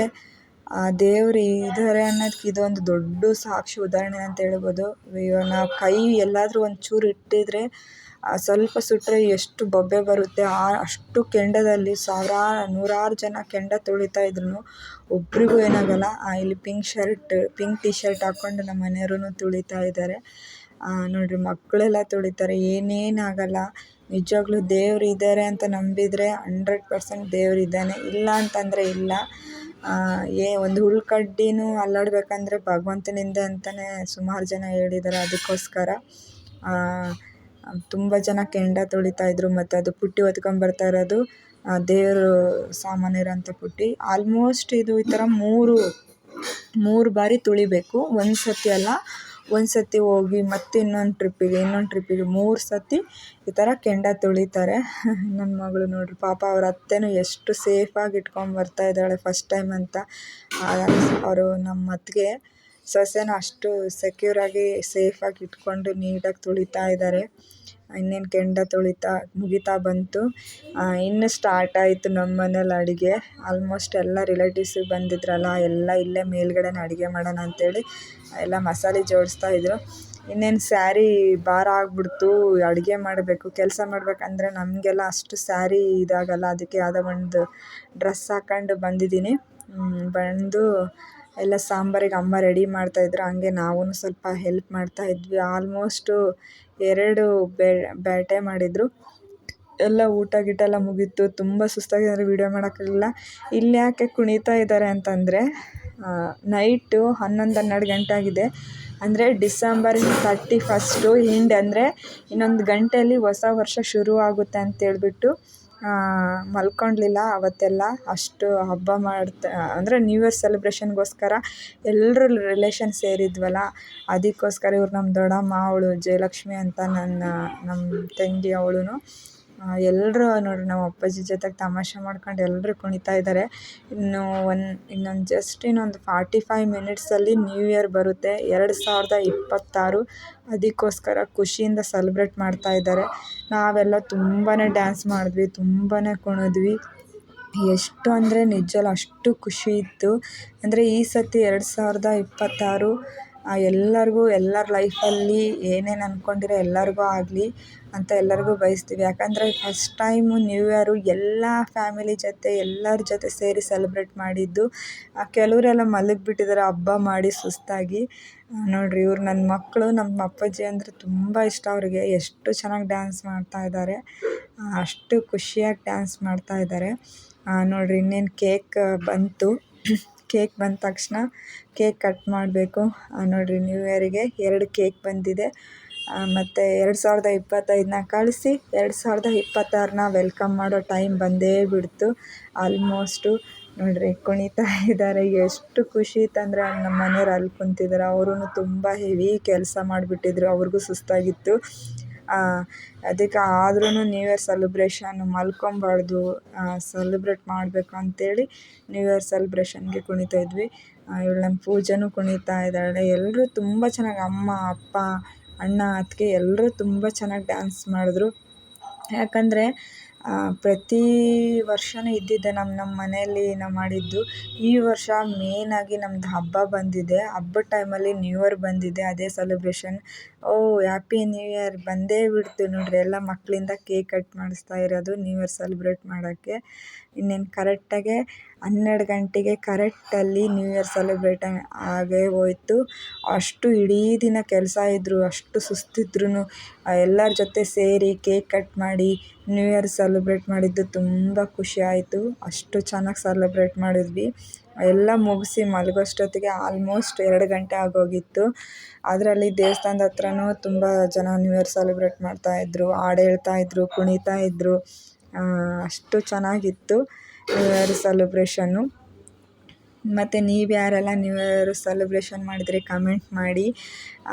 ಆ ದೇವ್ರು ಇದ್ದಾರೆ ಅನ್ನೋದಕ್ಕೆ ಇದೊಂದು ದೊಡ್ಡ ಸಾಕ್ಷಿ, ಉದಾಹರಣೆ ಅಂತ ಹೇಳ್ಬೋದು. ಇವಾಗ ನಾವು ಕೈ ಎಲ್ಲಾದರೂ ಒಂಚೂರು ಇಟ್ಟಿದ್ರೆ ಸ್ವಲ್ಪ ಸುಟ್ಟರೆ ಎಷ್ಟು ಬೊಬ್ಬೆ ಬರುತ್ತೆ. ಅಷ್ಟು ಕೆಂಡದಲ್ಲಿ ನೂರಾರು ಜನ ಕೆಂಡ ತುಳಿತಾ ಇದ್ರು ಒಬ್ರಿಗೂ ಏನಾಗಲ್ಲ. ಇಲ್ಲಿ ಪಿಂಕ್ ಟಿ ಶರ್ಟ್ ಹಾಕ್ಕೊಂಡು ನಮ್ಮ ಮನೆಯವರು ತುಳಿತಾ ಇದ್ದಾರೆ. ನೋಡಿರಿ, ಮಕ್ಕಳೆಲ್ಲ ತುಳಿತಾರೆ, ಏನೇನಾಗಲ್ಲ. ನಿಜವಾಗ್ಲೂ ದೇವ್ರು ಇದ್ದಾರೆ ಅಂತ ನಂಬಿದರೆ 100% ದೇವ್ರು ಇದ್ದಾನೆ. ಇಲ್ಲ ಅಂತಂದರೆ ಇಲ್ಲ. ಒಂದು ಹುಳ್ಕಡ್ಡಿನೂ ಅಲ್ಲಾಡಬೇಕಂದ್ರೆ ಭಗವಂತನಿಂದ ಅಂತಲೇ ಸುಮಾರು ಜನ ಹೇಳಿದ್ದಾರೆ. ಅದಕ್ಕೋಸ್ಕರ ತುಂಬ ಜನ ಕೆಂಡ ತುಳಿತಾ ಇದ್ರು. ಮತ್ತು ಅದು ಪುಟ್ಟಿ ಹೊತ್ಕೊಂಬರ್ತಾ ಇರೋದು ದೇವರು ಸಾಮಾನ್ಯರಂಥ ಪುಟ್ಟಿ. ಆಲ್ಮೋಸ್ಟ್ ಇದು ಈ ಥರ 3 ಬಾರಿ ತುಳಿಬೇಕು. ಒಂದು ಸತಿ ಅಲ್ಲ, ಒಂದು ಸತಿ ಹೋಗಿ ಮತ್ತೆ ಇನ್ನೊಂದು ಟ್ರಿಪ್ಪಿಗೆ 3 ಸತಿ ಈ ಥರ ಕೆಂಡ ತುಳಿತಾರೆ. ನನ್ನ ಮಗಳು ನೋಡಿರಿ, ಪಾಪ ಅವ್ರ ಅತ್ತೆನೂ ಎಷ್ಟು ಸೇಫಾಗಿ ಇಟ್ಕೊಂಡು ಬರ್ತಾ ಇದ್ದಾಳೆ ಫಸ್ಟ್ ಟೈಮ್ ಅಂತ. ಅವರು ನಮ್ಮ ಅತ್ತಿಗೆ ಸೊಸೆನ ಅಷ್ಟು ಸೆಕ್ಯೂರಾಗಿ ಸೇಫಾಗಿ ಇಟ್ಕೊಂಡು ನೀಟಾಗಿ ತುಳಿತಾ ಇದ್ದಾರೆ. ಇನ್ನೇನು ಕೆಂಡ ಮುಗಿತಾ ಬಂತು. ಇನ್ನು ಸ್ಟಾರ್ಟ್ ಆಯಿತು ನಮ್ಮ ಮನೇಲಿ ಅಡುಗೆ. ಆಲ್ಮೋಸ್ಟ್ ಎಲ್ಲ ರಿಲೇಟಿವ್ಸ್ ಬಂದಿದ್ರಲ್ಲ, ಎಲ್ಲ ಇಲ್ಲೇ ಮೇಲ್ಗಡೆನೇ ಅಡುಗೆ ಮಾಡೋಣ ಅಂತೇಳಿ ಎಲ್ಲ ಮಸಾಲೆ ಜೋಡಿಸ್ತಾಯಿದ್ರು. ಇನ್ನೇನು ಸ್ಯಾರಿ ಭಾರ ಆಗಿಬಿಡ್ತು. ಅಡುಗೆ ಮಾಡಬೇಕು, ಕೆಲಸ ಮಾಡಬೇಕಂದ್ರೆ ನಮಗೆಲ್ಲ ಅಷ್ಟು ಸ್ಯಾರಿ ಇದಾಗಲ್ಲ. ಅದಕ್ಕೆ ಯಾವುದೋ ಒಂದು ಡ್ರೆಸ್ ಹಾಕ್ಕೊಂಡು ಬಂದಿದ್ದೀನಿ. ಬಂದು ಎಲ್ಲ ಸಾಂಬಾರಿಗೆ ಅಮ್ಮ ರೆಡಿ ಮಾಡ್ತಾಯಿದ್ರು. ಹಂಗೆ ನಾವು ಸ್ವಲ್ಪ ಹೆಲ್ಪ್ ಮಾಡ್ತಾಯಿದ್ವಿ. ಆಲ್ಮೋಸ್ಟು 2 ಬೇಟೆ ಮಾಡಿದರು. ಎಲ್ಲ ಊಟ ಗೀಟ ಎಲ್ಲ ಮುಗೀತು. ತುಂಬ ಸುಸ್ತಾಗಿದ್ದಾರೆ, ವೀಡಿಯೋ ಮಾಡೋಕ್ಕಾಗಲಿಲ್ಲ. ಇಲ್ಲಿ ಯಾಕೆ ಕುಣಿತಾ ಇದ್ದಾರೆ ಅಂತಂದರೆ ನೈಟು 11-12 ಗಂಟೆ ಆಗಿದೆ. ಅಂದರೆ ಡಿಸೆಂಬರ್ 31 ಹಿಂದೆ, ಅಂದರೆ ಇನ್ನೊಂದು ಗಂಟೆಯಲ್ಲಿ ಹೊಸ ವರ್ಷ ಶುರು ಆಗುತ್ತೆ ಅಂತೇಳ್ಬಿಟ್ಟು ಮಲ್ಕೊಳ್ಲಿಲ್ಲ ಅವತ್ತೆಲ್ಲ. ಅಷ್ಟು ಹಬ್ಬ ಅಂದರೆ ನ್ಯೂ ಇಯರ್ ಸೆಲೆಬ್ರೇಷನ್ಗೋಸ್ಕರ ಎಲ್ಲರೂ ರಿಲೇಷನ್ ಸೇರಿದ್ವಲ್ಲ, ಅದಕ್ಕೋಸ್ಕರ ಇವ್ರು ನಮ್ಮ ದೊಡ್ಡಮ್ಮ, ಅವಳು ಜಯಲಕ್ಷ್ಮಿ ಅಂತ ನಮ್ಮ ತಂಗಿ, ಅವಳು ಎಲ್ಲರೂ ನೋಡಿರಿ ನಮ್ಮ ಅಪ್ಪಾಜಿ ಜೊತೆಗೆ ತಮಾಷೆ ಮಾಡ್ಕೊಂಡು ಎಲ್ಲರೂ ಕುಣಿತಾ ಇದ್ದಾರೆ. ಇನ್ನೊಂದು 45 ಮಿನಿಟ್ಸಲ್ಲಿ ನ್ಯೂ ಇಯರ್ ಬರುತ್ತೆ 2026. ಅದಕ್ಕೋಸ್ಕರ ಖುಷಿಯಿಂದ ಸೆಲೆಬ್ರೇಟ್ ಮಾಡ್ತಾ ಇದ್ದಾರೆ. ನಾವೆಲ್ಲ ತುಂಬಾ ಡ್ಯಾನ್ಸ್ ಮಾಡಿದ್ವಿ, ತುಂಬಾ ಕುಣಿದ್ವಿ. ಎಷ್ಟು ಅಂದರೆ ನಿಜವಲ್ಲ ಅಷ್ಟು ಖುಷಿ ಇತ್ತು. ಅಂದರೆ ಈ ಸತಿ 2026 ಎಲ್ಲರಿಗೂ ಎಲ್ಲರ ಲೈಫಲ್ಲಿ ಏನೇನು ಅಂದ್ಕೊಂಡಿರೋ ಎಲ್ಲರಿಗೂ ಆಗಲಿ ಅಂತ ಎಲ್ಲರಿಗೂ ಬಯಸ್ತೀವಿ. ಯಾಕಂದರೆ ಫಸ್ಟ್ ಟೈಮು ನ್ಯೂ ಇಯರು ಎಲ್ಲ ಫ್ಯಾಮಿಲಿ ಜೊತೆ ಎಲ್ಲರ ಜೊತೆ ಸೇರಿ ಸೆಲೆಬ್ರೇಟ್ ಮಾಡಿದ್ದು. ಕೆಲವರೆಲ್ಲ ಮಲಗಿಬಿಟ್ಟಿದ್ದಾರೆ ಹಬ್ಬ ಮಾಡಿ ಸುಸ್ತಾಗಿ. ನೋಡಿರಿ, ಇವ್ರು ನನ್ನ ಮಕ್ಕಳು. ನಮ್ಮ ಅಪ್ಪಾಜಿ ಅಂದರೆ ತುಂಬ ಇಷ್ಟ ಅವ್ರಿಗೆ. ಎಷ್ಟು ಚೆನ್ನಾಗಿ ಡ್ಯಾನ್ಸ್ ಮಾಡ್ತಾ ಇದ್ದಾರೆ, ಅಷ್ಟು ಖುಷಿಯಾಗಿ ಡ್ಯಾನ್ಸ್ ಮಾಡ್ತಾ ಇದ್ದಾರೆ. ನೋಡಿರಿ, ಇನ್ನೇನು ಕೇಕ್ ಬಂತು. ಕೇಕ್ ಬಂದ ತಕ್ಷಣ ಕೇಕ್ ಕಟ್ ಮಾಡಬೇಕು. ನೋಡಿರಿ, ನ್ಯೂ ಇಯರಿಗೆ 2 ಕೇಕ್ ಬಂದಿದೆ. ಮತ್ತು 2025ನ ಕಳಿಸಿ 2026ನ ವೆಲ್ಕಮ್ ಮಾಡೋ ಟೈಮ್ ಬಂದೇ ಬಿಡ್ತು. ಆಲ್ಮೋಸ್ಟು ನೋಡಿರಿ ಕುಣಿತಾ ಇದ್ದಾರೆ. ಎಷ್ಟು ಖುಷಿ ಇತ್ತಂದರೆ ನಮ್ಮ ಮನೆಯವ್ರು ಅಲ್ಲಿ ಕುಂತಿದ್ದಾರೆ. ಅವರೂ ತುಂಬ ಹೆವಿ ಕೆಲಸ ಮಾಡಿಬಿಟ್ಟಿದ್ರು, ಅವ್ರಿಗೂ ಸುಸ್ತಾಗಿತ್ತು. ಅದಕ್ಕೆ ಆದ್ರೂ ನ್ಯೂ ಇಯರ್ ಸೆಲೆಬ್ರೇಷನ್ ಮಲ್ಕೊಬಾರ್ದು, ಸೆಲೆಬ್ರೇಟ್ ಮಾಡಬೇಕು ಅಂತೇಳಿ ನ್ಯೂ ಇಯರ್ ಸೆಲೆಬ್ರೇಷನ್ಗೆ ಕುಣಿತಾ ಇದ್ವಿ. ಇವಳು ನಮ್ಮ ಪೂಜೆನೂ ಕುಣಿತಾ ಇದ್ದಾಳೆ. ಎಲ್ಲರೂ ತುಂಬ ಚೆನ್ನಾಗಿ, ಅಮ್ಮ, ಅಪ್ಪ, ಅಣ್ಣ, ಅತ್ತಿಗೆ ಎಲ್ಲರೂ ತುಂಬ ಚೆನ್ನಾಗಿ ಡ್ಯಾನ್ಸ್ ಮಾಡಿದ್ರು. ಯಾಕಂದರೆ ಪ್ರತಿ ವರ್ಷವೂ ಇದ್ದಿದ್ದೆ ನಮ್ಮ ಮನೆಯಲ್ಲಿ ನಾವು ಮಾಡಿದ್ದು. ಈ ವರ್ಷ ಮೇಯ್ನಾಗಿ ನಮ್ದು ಹಬ್ಬ ಬಂದಿದೆ. ಹಬ್ಬದ ಟೈಮಲ್ಲಿ ನ್ಯೂ ಇಯರ್ ಬಂದಿದೆ, ಅದೇ ಸೆಲೆಬ್ರೇಷನ್. ಹ್ಯಾಪಿ ನ್ಯೂ ಇಯರ್ ಬಂದೇ ಬಿಡ್ತು ನೋಡ್ರಿ. ಎಲ್ಲ ಮಕ್ಕಳಿಂದ ಕೇಕ್ ಕಟ್ ಮಾಡಿಸ್ತಾ ಇರೋದು ನ್ಯೂ ಇಯರ್ ಸೆಲೆಬ್ರೇಟ್ ಮಾಡೋಕ್ಕೆ. ಇನ್ನೇನು ಕರೆಕ್ಟಾಗೆ 12 ಗಂಟೆಗೆ ಕರೆಕ್ಟಲ್ಲಿ ನ್ಯೂ ಇಯರ್ ಸೆಲೆಬ್ರೇಟ್ ಆಗೇ ಹೋಯ್ತು. ಅಷ್ಟು ಇಡೀ ದಿನ ಕೆಲಸ ಇದ್ದರು, ಅಷ್ಟು ಸುಸ್ತಿದ್ರೂ ಎಲ್ಲರ ಜೊತೆ ಸೇರಿ ಕೇಕ್ ಕಟ್ ಮಾಡಿ ನ್ಯೂ ಇಯರ್ ಸೆಲೆಬ್ರೇಟ್ ಮಾಡಿದ್ದು ತುಂಬ ಖುಷಿ ಆಯಿತು. ಅಷ್ಟು ಚೆನ್ನಾಗಿ ಸೆಲೆಬ್ರೇಟ್ ಮಾಡಿದ್ವಿ. ಎಲ್ಲ ಮುಗಿಸಿ ಮಲಗೋಷ್ಟೊತ್ತಿಗೆ ಆಲ್ಮೋಸ್ಟ್ 2 ಗಂಟೆ ಆಗೋಗಿತ್ತು. ಅದರಲ್ಲಿ ದೇವಸ್ಥಾನದ ಹತ್ರನೂ ತುಂಬ ಜನ ನ್ಯೂ ಇಯರ್ ಸೆಲೆಬ್ರೇಟ್ ಮಾಡ್ತಾಯಿದ್ರು, ಹಾಡು ಹೇಳ್ತಾಯಿದ್ರು, ಕುಣಿತಾ ಇದ್ದರು. ಅಷ್ಟು ಚೆನ್ನಾಗಿತ್ತು ನ್ಯೂ ಇಯರ್ ಸೆಲೆಬ್ರೇಷನ್ನು. ಮತ್ತು ನೀವು ಯಾರೆಲ್ಲ ನ್ಯೂ ಇಯರ್ ಸೆಲೆಬ್ರೇಷನ್ ಮಾಡಿದರೆ ಕಮೆಂಟ್ ಮಾಡಿ.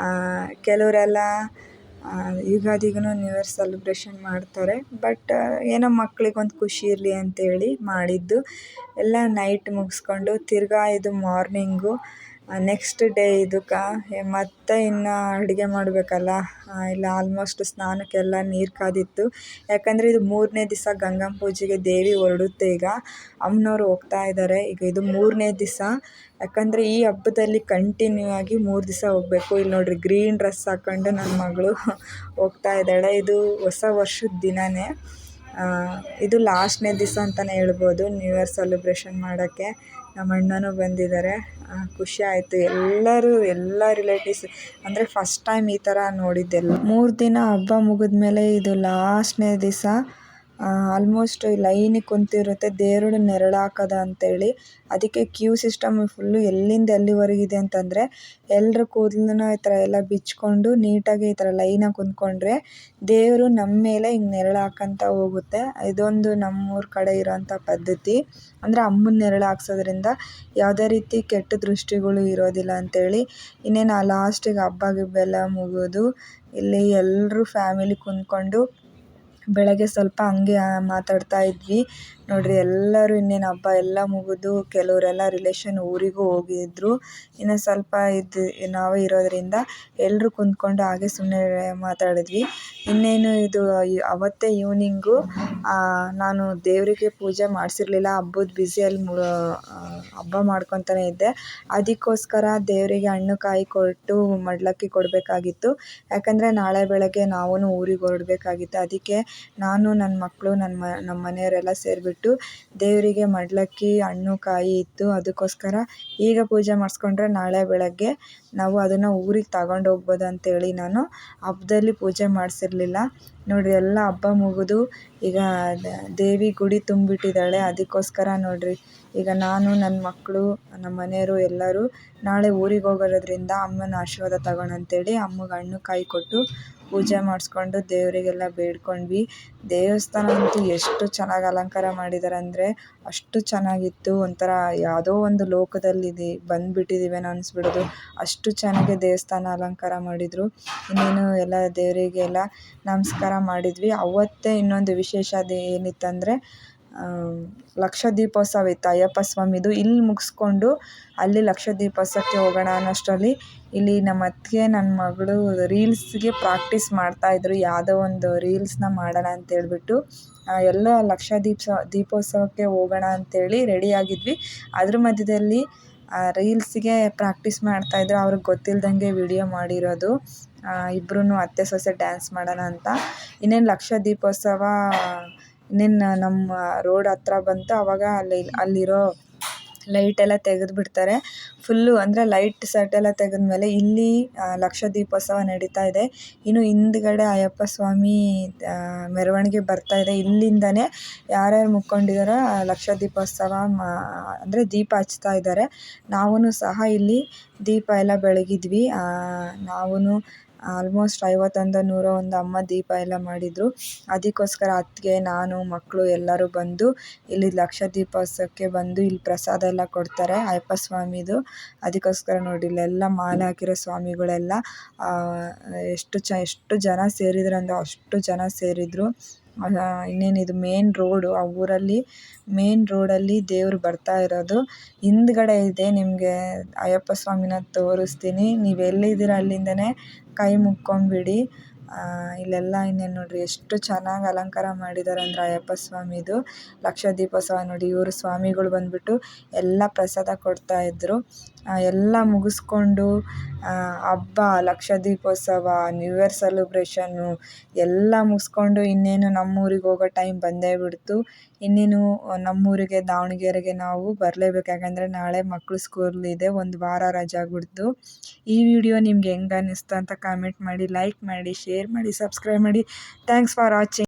ಕೆಲವರೆಲ್ಲ ಯುಗಾದಿಗೂ ನ್ಯೂ ಇಯರ್ ಸೆಲೆಬ್ರೇಷನ್ ಮಾಡ್ತಾರೆ. ಬಟ್ ಏನೋ ಮಕ್ಳಿಗೊಂದು ಖುಷಿ ಇರಲಿ ಅಂತೇಳಿ ಮಾಡಿದ್ದು. ಎಲ್ಲ ನೈಟ್ ಮುಗಿಸ್ಕೊಂಡು ತಿರ್ಗಾ ಇದು ಮಾರ್ನಿಂಗು ನೆಕ್ಸ್ಟ್ ಡೇ ಇದಕ್ಕೆ ಮತ್ತೆ ಇನ್ನು ಅಡುಗೆ ಮಾಡಬೇಕಲ್ಲ. ಇಲ್ಲ ಆಲ್ಮೋಸ್ಟ್ ಸ್ನಾನಕ್ಕೆಲ್ಲ ನೀರು ಕಾದಿತ್ತು. ಯಾಕಂದರೆ ಇದು 3ನೇ ದಿವಸ ಗಂಗಮ್ಮ ಪೂಜೆಗೆ ದೇವಿ ಹೊರಡುತ್ತೆ. ಈಗ ಅಮ್ಮನವ್ರು ಹೋಗ್ತಾ ಇದ್ದಾರೆ. ಈಗ ಇದು 3ನೇ ದಿವಸ. ಯಾಕಂದರೆ ಈ ಹಬ್ಬದಲ್ಲಿ ಕಂಟಿನ್ಯೂ ಆಗಿ 3 ದಿವಸ ಹೋಗಬೇಕು. ಇಲ್ಲಿ ನೋಡಿರಿ ಗ್ರೀನ್ ಡ್ರೆಸ್ ಹಾಕ್ಕೊಂಡು ನನ್ನ ಮಗಳು ಹೋಗ್ತಾ ಇದ್ದಾಳೆ. ಇದು ಹೊಸ ವರ್ಷದ ದಿನವೇ. ಇದು ಲಾಸ್ಟ್ನೇ ದಿವಸ ಅಂತಲೇ ಹೇಳ್ಬೋದು ನ್ಯೂ ಇಯರ್ ಸೆಲೆಬ್ರೇಷನ್ ಮಾಡೋಕ್ಕೆ. ನಮ್ಮ ಅಣ್ಣನೂ ಬಂದಿದ್ದಾರೆ. ಖುಷಿ ಆಯಿತು. ಎಲ್ಲ ರಿಲೇಟಿವ್ಸ್ ಅಂದರೆ ಫಸ್ಟ್ ಟೈಮ್ ಈ ಥರ ನೋಡಿದ್ದೆಲ್ಲ. 3 ದಿನ ಹಬ್ಬ ಮುಗಿದ್ಮೇಲೆ ಇದು ಲಾಸ್ಟ್ನೇ ದಿವಸ. ಆಲ್ಮೋಸ್ಟ್ ಲೈನಿಗೆ ಕುಂತಿರುತ್ತೆ ದೇವ್ರನ್ನ ನೆರಳು ಹಾಕೋದ ಅಂತೇಳಿ. ಅದಕ್ಕೆ ಕ್ಯೂ ಸಿಸ್ಟಮ್ ಫುಲ್ಲು ಎಲ್ಲಿಂದ ಎಲ್ಲಿವರೆಗಿದೆ ಅಂತಂದರೆ ಎಲ್ಲರ ಕೂದಲನ್ನ ಈ ಥರ ಎಲ್ಲ ಬಿಚ್ಕೊಂಡು ನೀಟಾಗಿ ಈ ಥರ ಲೈನಾಗಿ ಕುಂತ್ಕೊಂಡ್ರೆ ದೇವರು ನಮ್ಮ ಮೇಲೆ ಹಿಂಗೆ ನೆರಳು ಹಾಕಂತ ಹೋಗುತ್ತೆ. ಇದೊಂದು ನಮ್ಮೂರ ಕಡೆ ಇರೋಂಥ ಪದ್ಧತಿ. ಅಂದರೆ ಅಮ್ಮನ ನೆರಳು ಹಾಕ್ಸೋದ್ರಿಂದ ಯಾವುದೇ ರೀತಿ ಕೆಟ್ಟ ದೃಷ್ಟಿಗಳು ಇರೋದಿಲ್ಲ ಅಂತೇಳಿ. ಇನ್ನೇನು ಲಾಸ್ಟಿಗೆ ಹಬ್ಬ ಗಿಬ್ಬ ಎಲ್ಲ ಮುಗಿದು ಇಲ್ಲಿ ಎಲ್ಲರೂ ಫ್ಯಾಮಿಲಿ ಕುಂತ್ಕೊಂಡು ಬೆಳಗ್ಗೆ ಸ್ವಲ್ಪ ಹಂಗೆ ಮಾತಾಡ್ತಾ ಇದ್ವಿ ನೋಡಿರಿ. ಎಲ್ಲರೂ ಇನ್ನೇನು ಹಬ್ಬ ಎಲ್ಲ ಮುಗಿದು ಕೆಲವರೆಲ್ಲ ರಿಲೇಷನ್ ಊರಿಗೂ ಹೋಗಿದ್ರು. ಇನ್ನು ಸ್ವಲ್ಪ ನಾವೇ ಇರೋದರಿಂದ ಎಲ್ಲರೂ ಕುಂತ್ಕೊಂಡು ಹಾಗೆ ಸುಮ್ಮನೆ ಮಾತಾಡಿದ್ವಿ. ಇನ್ನೇನು ಇದು ಅವತ್ತೇ ಈವ್ನಿಂಗು ನಾನು ದೇವರಿಗೆ ಪೂಜೆ ಮಾಡಿಸಿರ್ಲಿಲ್ಲ. ಹಬ್ಬದ ಬ್ಯುಸಿಯಲ್ಲಿ ಹಬ್ಬ ಮಾಡ್ಕೊತಾನೆ ಇದ್ದೆ. ಅದಕ್ಕೋಸ್ಕರ ದೇವರಿಗೆ ಹಣ್ಣು ಕಾಯಿ ಕೊಟ್ಟು ಮಡಿಲಕ್ಕಿ ಕೊಡಬೇಕಾಗಿತ್ತು. ಯಾಕಂದರೆ ನಾಳೆ ಬೆಳಗ್ಗೆ ನಾವೂ ಊರಿಗೆ ಹೊರಡಬೇಕಾಗಿತ್ತು. ಅದಕ್ಕೆ ನಾನು ನನ್ನ ಮಕ್ಕಳು ನಮ್ಮ ಮನೆಯವರೆಲ್ಲ ಸೇರಿಬಿಟ್ಟು ದೇವರಿಗೆ ಮಡಿಲಕ್ಕಿ ಹಣ್ಣು ಕಾಯಿ ಇತ್ತು. ಅದಕ್ಕೋಸ್ಕರ ಈಗ ಪೂಜೆ ಮಾಡಿಸ್ಕೊಂಡ್ರೆ ನಾಳೆ ಬೆಳಗ್ಗೆ ನಾವು ಅದನ್ನು ಊರಿಗೆ ತಗೊಂಡು ಹೋಗ್ಬೋದು ಅಂತೇಳಿ ನಾನು ಹಬ್ಬದಲ್ಲಿ ಪೂಜೆ ಮಾಡಿಸಿರ್ಲಿಲ್ಲ. ನೋಡಿರಿ ಎಲ್ಲ ಹಬ್ಬ ಮುಗಿದು ಈಗ ದೇವಿ ಗುಡಿ ತುಂಬಿಟ್ಟಿದ್ದಾಳೆ. ಅದಕ್ಕೋಸ್ಕರ ನೋಡಿರಿ ಈಗ ನಾನು ನನ್ನ ಮಕ್ಕಳು ನಮ್ಮ ಮನೆಯವರು ಎಲ್ಲರೂ ನಾಳೆ ಊರಿಗೆ ಹೋಗೋದ್ರಿಂದ ಅಮ್ಮನ ಆಶೀರ್ವಾದ ತಗೋಣ ಅಂತೇಳಿ ಅಮ್ಮಗೆ ಹಣ್ಣು ಕಾಯಿ ಕೊಟ್ಟು ಪೂಜೆ ಮಾಡಿಸ್ಕೊಂಡು ದೇವರಿಗೆಲ್ಲ ಬೇಡ್ಕೊಂಡ್ವಿ. ದೇವಸ್ಥಾನ ಅಂತೂ ಎಷ್ಟು ಚೆನ್ನಾಗಿ ಅಲಂಕಾರ ಮಾಡಿದ್ದಾರೆ ಅಂದರೆ ಅಷ್ಟು ಚೆನ್ನಾಗಿತ್ತು. ಒಂಥರ ಯಾವುದೋ ಒಂದು ಲೋಕದಲ್ಲಿ ಬಂದುಬಿಟ್ಟಿದ್ದೀವೇನೋ ಅನಿಸ್ಬಿಡೋದು. ಅಷ್ಟು ಚೆನ್ನಾಗಿ ದೇವಸ್ಥಾನ ಅಲಂಕಾರ ಮಾಡಿದರು. ಇನ್ನೇನು ಎಲ್ಲ ದೇವರಿಗೆಲ್ಲ ನಮಸ್ಕಾರ ಮಾಡಿದ್ವಿ. ಅವತ್ತೇ ಇನ್ನೊಂದು ವಿಶೇಷ ಏನಿತ್ತಂದರೆ ಲಕ್ಷ ದೀಪೋತ್ಸವ ಇತ್ತು ಅಯ್ಯಪ್ಪ ಸ್ವಾಮಿದು. ಇಲ್ಲಿ ಮುಗಿಸ್ಕೊಂಡು ಅಲ್ಲಿ ಲಕ್ಷ ದೀಪೋತ್ಸವಕ್ಕೆ ಹೋಗೋಣ ಅನ್ನೋಷ್ಟರಲ್ಲಿ ಇಲ್ಲಿ ನಮ್ಮ ಅತ್ತಿಗೆ ನನ್ನ ಮಗಳು ರೀಲ್ಸ್ಗೆ ಪ್ರಾಕ್ಟೀಸ್ ಮಾಡ್ತಾಯಿದ್ರು. ಯಾವುದೋ ಒಂದು ರೀಲ್ಸ್ನ ಮಾಡೋಣ ಅಂತೇಳ್ಬಿಟ್ಟು ಎಲ್ಲ ಲಕ್ಷ ದೀಪೋತ್ಸವಕ್ಕೆ ಹೋಗೋಣ ಅಂತೇಳಿ ರೆಡಿಯಾಗಿದ್ವಿ. ಅದ್ರ ಮಧ್ಯದಲ್ಲಿ ರೀಲ್ಸಿಗೆ ಪ್ರಾಕ್ಟೀಸ್ ಮಾಡ್ತಾಯಿದ್ರು. ಅವ್ರಿಗೆ ಗೊತ್ತಿಲ್ದಂಗೆ ವಿಡಿಯೋ ಮಾಡಿರೋದು. ಇಬ್ಬರೂ ಅತ್ತೆ ಸೊಸೆ ಡ್ಯಾನ್ಸ್ ಮಾಡೋಣ ಅಂತ. ಇನ್ನೇನು ಲಕ್ಷ ದೀಪೋತ್ಸವ ಇನ್ನೇನು ನಮ್ಮ ರೋಡ್ ಹತ್ರ ಬಂತು. ಆವಾಗ ಅಲ್ಲಿರೋ ಲೈಟೆಲ್ಲ ತೆಗೆದುಬಿಡ್ತಾರೆ ಫುಲ್ಲು. ಅಂದರೆ ಲೈಟ್ ಸೆಟ್ಟೆಲ್ಲ ತೆಗೆದ್ಮೇಲೆ ಇಲ್ಲಿ ಲಕ್ಷ ದೀಪೋತ್ಸವ ನಡೀತಾ ಇದೆ. ಇನ್ನು ಹಿಂದ್ಗಡೆ ಅಯ್ಯಪ್ಪ ಸ್ವಾಮಿ ಮೆರವಣಿಗೆ ಬರ್ತಾ ಇದೆ. ಇಲ್ಲಿಂದನೇ ಯಾರ್ಯಾರು ಮುಕ್ಕೊಂಡಿದ್ದಾರೋ ಲಕ್ಷ ದೀಪೋತ್ಸವ ಅಂದರೆ ದೀಪ ಹಚ್ತಾ ಇದ್ದಾರೆ. ನಾವೂ ಸಹ ಇಲ್ಲಿ ದೀಪ ಎಲ್ಲ ಬೆಳಗಿದ್ವಿ. ನಾವೂ ಆಲ್ಮೋಸ್ಟ್ 51-101 ಅಮ್ಮ ದೀಪ ಎಲ್ಲ ಮಾಡಿದರು. ಅದಕ್ಕೋಸ್ಕರ ಅತ್ತಿಗೆ ನಾನು ಮಕ್ಕಳು ಎಲ್ಲರೂ ಬಂದು ಇಲ್ಲಿ ಲಕ್ಷ ದೀಪೋತ್ಸವಕ್ಕೆ ಬಂದು ಇಲ್ಲಿ ಪ್ರಸಾದ ಎಲ್ಲ ಕೊಡ್ತಾರೆ ಅಯ್ಯಪ್ಪ ಸ್ವಾಮಿದು. ಅದಕ್ಕೋಸ್ಕರ ನೋಡಿ ಇಲ್ಲೆಲ್ಲ ಮಾಲೆ ಹಾಕಿರೋ ಸ್ವಾಮಿಗಳೆಲ್ಲ ಎಷ್ಟು ಜನ ಸೇರಿದ್ರು ಅಂದರೆ ಅಷ್ಟು ಜನ ಸೇರಿದರು. ಇನ್ನೇನು ಇದು ಮೇನ್ ರೋಡು. ಆ ಊರಲ್ಲಿ ಮೇನ್ ರೋಡಲ್ಲಿ ದೇವರು ಬರ್ತಾ ಇರೋದು. ಹಿಂದ್ಗಡೆ ಇದೆ ನಿಮಗೆ ಅಯ್ಯಪ್ಪ ಸ್ವಾಮಿನ ತೋರಿಸ್ತೀನಿ. ನೀವು ಎಲ್ಲಿದ್ದೀರ ಅಲ್ಲಿಂದನೇ ಕೈ ಮುಕ್ಕೊಂಬಿಡಿ. ಇಲ್ಲೆಲ್ಲ ಇನ್ನೇನು ನೋಡ್ರಿ ಎಷ್ಟು ಚೆನ್ನಾಗಿ ಅಲಂಕಾರ ಮಾಡಿದ್ದಾರೆ ಅಂದರೆ ಅಯ್ಯಪ್ಪ ಸ್ವಾಮಿದು ಲಕ್ಷ ದೀಪೋತ್ಸವ ನೋಡಿ. ಇವರು ಸ್ವಾಮಿಗಳು ಬಂದುಬಿಟ್ಟು ಎಲ್ಲ ಪ್ರಸಾದ ಕೊಡ್ತಾಯಿದ್ರು. ಎಲ್ಲ ಮುಗಿಸ್ಕೊಂಡು ಹಬ್ಬ ಲಕ್ಷ ದೀಪೋತ್ಸವ, ನ್ಯೂ ಇಯರ್ ಸೆಲೆಬ್ರೇಷನ್ನು ಎಲ್ಲ ಮುಗಿಸ್ಕೊಂಡು ಇನ್ನೇನು ನಮ್ಮೂರಿಗೆ ಹೋಗೋ ಟೈಮ್ ಬಂದೇ ಬಿಡ್ತು. ಇನ್ನೇನು ನಮ್ಮೂರಿಗೆ ದಾವಣಗೆರೆಗೆ ನಾವು ಬರಲೇಬೇಕು, ಯಾಕಂದರೆ ನಾಳೆ ಮಕ್ಕಳು ಸ್ಕೂಲ್ ಇದೆ, ಒಂದು ವಾರ ರಜಾ ಬಿಡ್ತು. ಈ ವಿಡಿಯೋ ನಿಮ್ಗೆ ಹೆಂಗೆ ಅನ್ನಿಸ್ತು ಅಂತ ಕಾಮೆಂಟ್ ಮಾಡಿ, ಲೈಕ್ ಮಾಡಿ, ಶೇರ್ ಮಾಡಿ, ಸಬ್ಸ್ಕ್ರೈಬ್ ಮಾಡಿ. Thanks for watching.